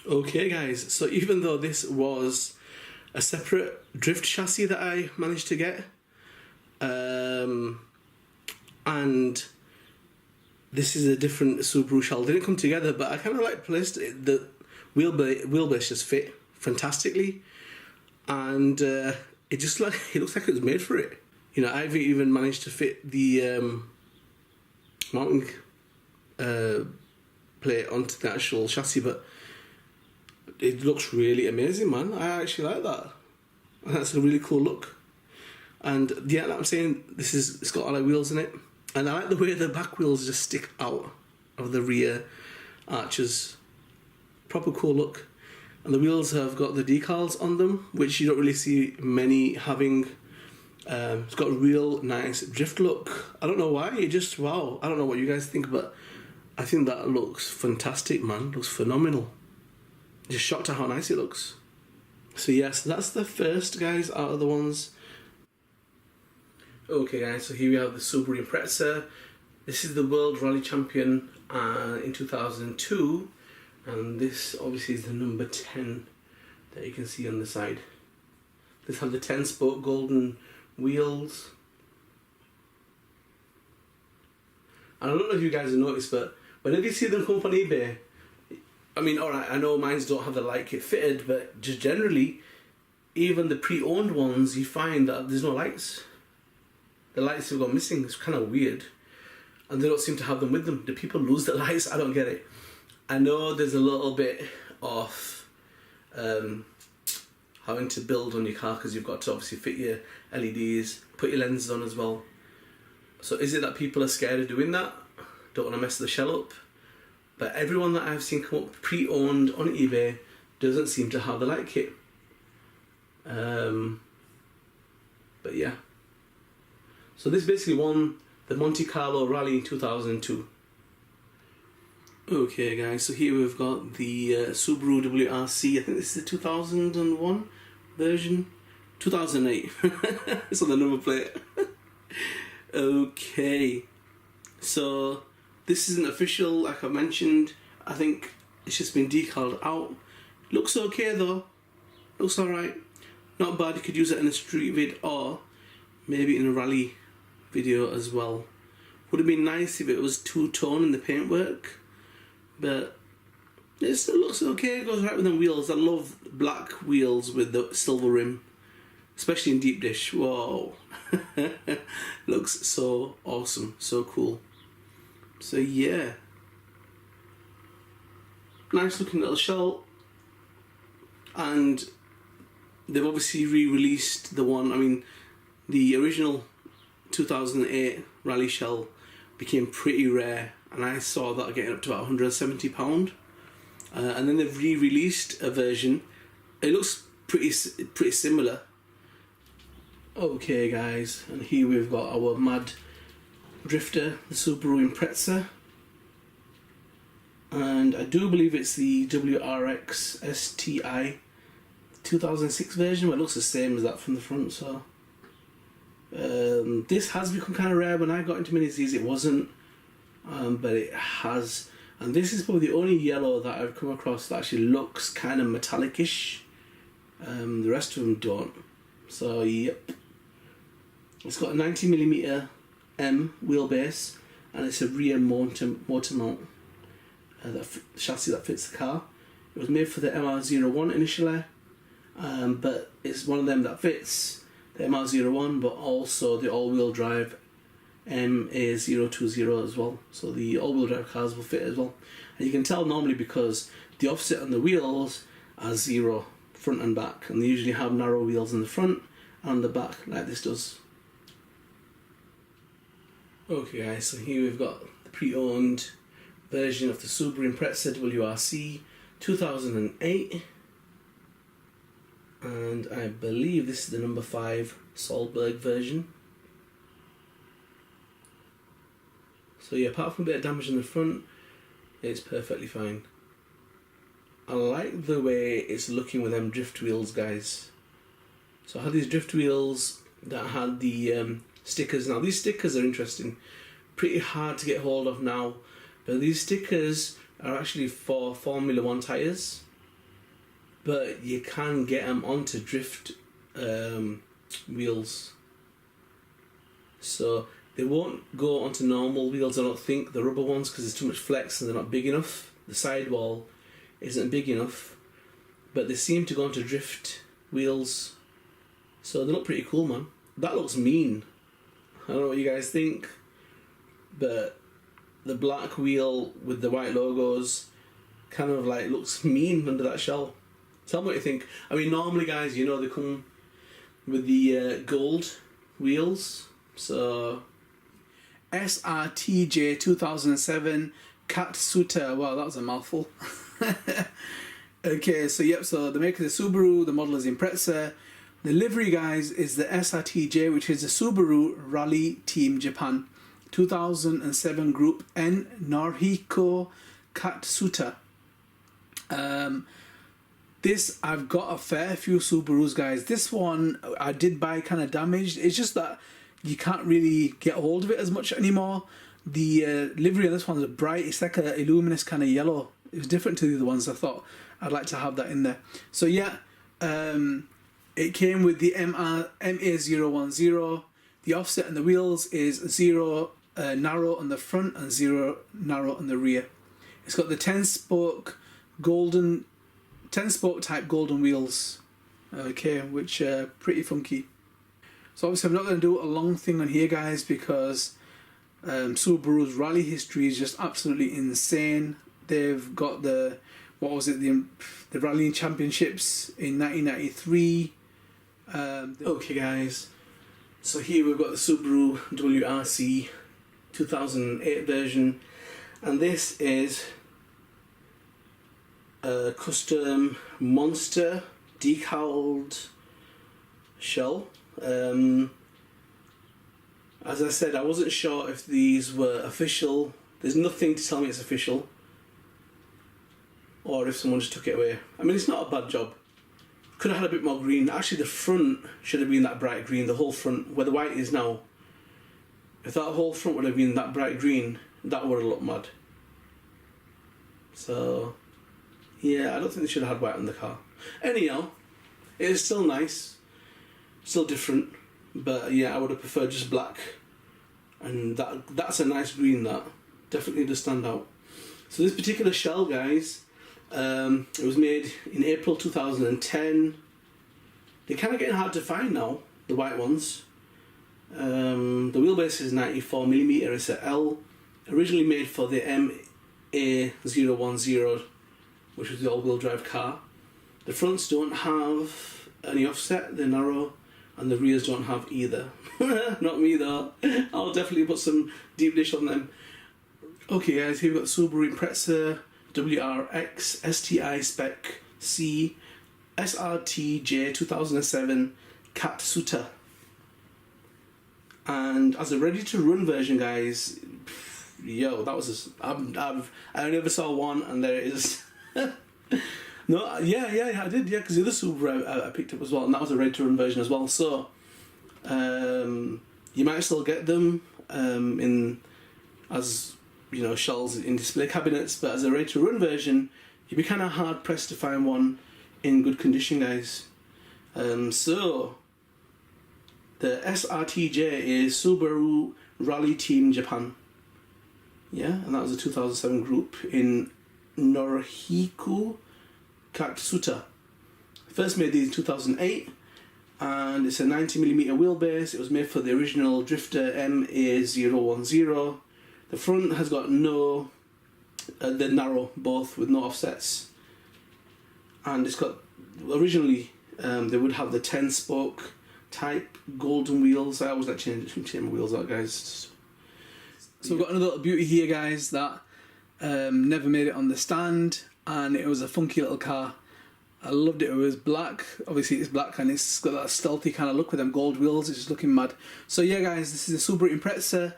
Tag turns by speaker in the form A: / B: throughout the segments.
A: Okay guys, so even though this was a separate drift chassis that I managed to get, and this is a different Subaru shell, they didn't come together, but I kind of like placed it. The wheelbase just fit fantastically, and it just like it looks like it was made for it. You know, I've even managed to fit the mounting plate onto the actual chassis, but it looks really amazing, man. I actually like that. That's a really cool look. And yeah, like I'm saying, it's got alloy wheels in it, and I like the way the back wheels just stick out of the rear arches. Proper cool look. And the wheels have got the decals on them, which you don't really see many having. It's got a real nice drift look. I don't know why, it just, wow. I don't know what you guys think, but I think that looks fantastic, man. Looks phenomenal. Just shocked at how nice it looks. So yes, that's the first, guys, out of the ones. Okay guys, so here we have the Subaru Impreza. This is the World Rally Champion in 2002, and this obviously is the number 10 that you can see on the side. This has the 10-spoke golden wheels. And I don't know if you guys have noticed, but whenever you see them come up on eBay, I mean, alright, I know mines don't have the light kit fitted, but just generally, even the pre-owned ones, you find that there's no lights. The lights have gone missing. It's kind of weird. And they don't seem to have them with them. Do people lose the lights? I don't get it. I know there's a little bit of having to build on your car because you've got to obviously fit your LEDs, put your lenses on as well. So is it that people are scared of doing that? Don't want to mess the shell up? But everyone that I've seen come up pre-owned on eBay doesn't seem to have the light kit. But yeah. So this basically won the Monte Carlo Rally in 2002. Okay guys, so here we've got the Subaru WRC. I think this is the 2001 version. 2008. It's on the number plate. Okay. So this isn't official, like I mentioned. I think it's just been decaled out. Looks okay though. Looks alright. Not bad, you could use it in a street vid or maybe in a rally video as well. Would have been nice if it was two-tone in the paintwork, but it still looks okay. It goes right with the wheels. I love black wheels with the silver rim, especially in deep dish. Whoa. Looks so awesome, so cool. So yeah, nice looking little shell. And they've obviously re-released the one, I mean, the original 2008 rally shell became pretty rare, and I saw that getting up to about £170. And then they've re-released a version. It looks pretty similar. Okay guys, and here we've got our mad drifter, the Subaru Impreza. And I do believe it's the WRX STI 2006 version, but it looks the same as that from the front, so this has become kind of rare. When I got into minis these it wasn't, but it has, and this is probably the only yellow that I've come across that actually looks kind of metallic-ish. The rest of them don't. So yep, it's got a 90mm M wheelbase, and it's a rear motor mount chassis that fits the car. It was made for the MR01 initially, but it's one of them that fits the MR01, but also the all-wheel drive MA020 as well. So the all-wheel drive cars will fit as well. And you can tell normally because the offset on the wheels are 0 front and back, and they usually have narrow wheels in the front and the back like this does. Okay guys, so here we've got the pre-owned version of the Subaru Impreza WRC 2008. And I believe this is the number 5 Solberg version. So yeah, apart from a bit of damage in the front, it's perfectly fine. I like the way it's looking with them drift wheels, guys. So I had these drift wheels that had the stickers. Now these stickers are interesting, pretty hard to get hold of now, but these stickers are actually for Formula 1 tyres. but you can get them onto drift wheels. So they won't go onto normal wheels, I don't think, the rubber ones, because there's too much flex and they're not big enough. The sidewall isn't big enough, but they seem to go onto drift wheels. So they look pretty cool, man. That looks mean. I don't know what you guys think, but the black wheel with the white logos kind of like looks mean under that shell. Tell me what you think. I mean, normally, guys, you know, they come with the gold wheels. So
B: SRTJ 2007 Katsuta. Wow, that was a mouthful. Okay, so yep, so the maker is Subaru, the model is Impreza. The livery, guys, is the SRTJ, which is the Subaru Rally Team Japan 2007 Group N Norihiko Katsuta. This, I've got a fair few Subarus, guys. This one I did buy kind of damaged. It's just that you can't really get hold of it as much anymore. The livery on this one is bright. It's like a luminous kind of yellow. It was different to the other ones. I thought I'd like to have that in there. So yeah, it came with the MA010. The offset on the wheels is 0 narrow on the front and 0 narrow on the rear. It's got the 10-spoke type golden wheels. Okay, which are pretty funky. So obviously I'm not going to do a long thing on here, guys, because Subaru's rally history is just absolutely insane. They've got the rallying championships in 1993. Okay, guys, so here we've got the Subaru WRC 2008 version, and this is a custom monster decaled shell. As I said, I wasn't sure if these were official. There's nothing to tell me it's official, or if someone just took it away. I mean, it's not a bad job. Could have had a bit more green. Actually, the front should have been that bright green. The whole front, where the white is now. If that whole front would have been that bright green, that would have looked mad. So, yeah, I don't think they should have had white on the car. Anyhow, it is still nice. Still different. But yeah, I would have preferred just black. And that's a nice green, that. Definitely does stand out. So this particular shell, guys, it was made in April 2010. They're kind of getting hard to find now, the white ones. The wheelbase is 94mm, it's a L. Originally made for the MA010, which was the all-wheel drive car. The fronts don't have any offset, they're narrow, and the rears don't have either. Not me though. I'll definitely put some deep dish on them. Okay, guys, here we've got Subaru Impreza WRX STI Spec C SRTJ 2007 Katsuta. And as a ready-to-run version, guys, yo, that was I only ever saw one, and there it is. No, yeah, I did, yeah, because the other Subaru I picked up as well, and that was a ready-to-run version as well. So, you might still get them in as, you know, shells in display cabinets, but as a ready-to-run version, you'd be kind of hard-pressed to find one in good condition, guys. So, the SRTJ is Subaru Rally Team Japan. Yeah, and that was a 2007 group in Norihiko Katsuta. First made these in 2008, and it's a 90mm wheelbase. It was made for the original Drifter MA010. The front has got no, they're narrow, both with no offsets. And it's got, originally, they would have the 10-spoke type golden wheels. I always like changing my wheels out, guys. So we've got another little beauty here, guys, that never made it on the stand, and it was a funky little car. I loved it. It was black. Obviously it's black and it's got that stealthy kind of look with them gold wheels. It's just looking mad. So yeah, guys, this is the Subaru Impreza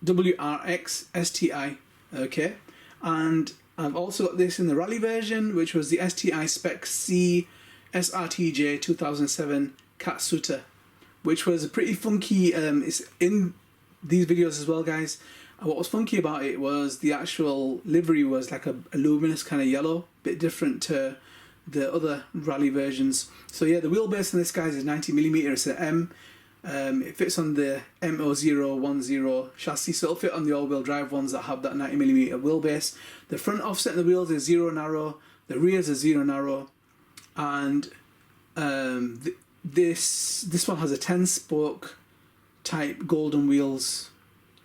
B: WRX STI. Okay, and I've also got this in the rally version, which was the STI Spec C SRTJ 2007 Katsuta, which was a pretty funky. It's in these videos as well, guys. And what was funky about it was the actual livery was like a luminous kind of yellow, bit different to the other rally versions. So yeah, the wheelbase on this guys is 90mm. It's an M. It fits on the MO010 chassis, so it'll fit on the all-wheel drive ones that have that 90mm wheelbase. The front offset of the wheels is 0 narrow, the rears are 0 narrow, and this one has a 10-spoke type golden wheels.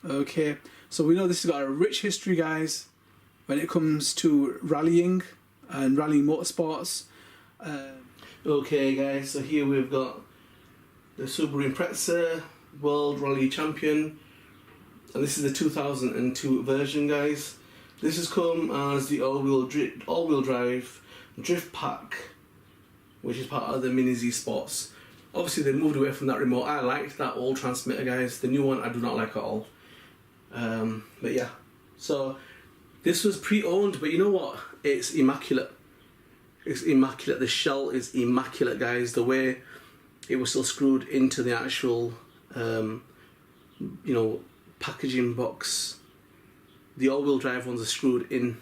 B: Okay, so we know this has got a rich history, guys, when it comes to rallying and rallying motorsports.
A: Okay, guys, so here we've got the Subaru Impreza World Rally Champion, and this is the 2002 version, guys. This has come as the all-wheel drive drift pack, which is part of the Mini Z Sports. Obviously, they moved away from that remote. I liked that old transmitter, guys. The new one I do not like at all. But yeah, so this was pre-owned, but you know what? It's immaculate. It's immaculate. The shell is immaculate, guys. The way it was still screwed into the actual, packaging box. The all-wheel drive ones are screwed in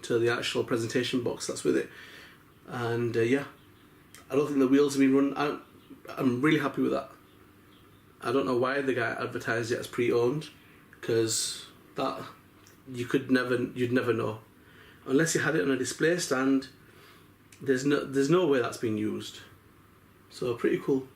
A: to the actual presentation box that's with it. And yeah, I don't think the wheels have been run. I'm really happy with that. I don't know why the guy advertised it as pre-owned, because that you'd never know unless you had it on a display stand. There's no way that's been used. So pretty cool.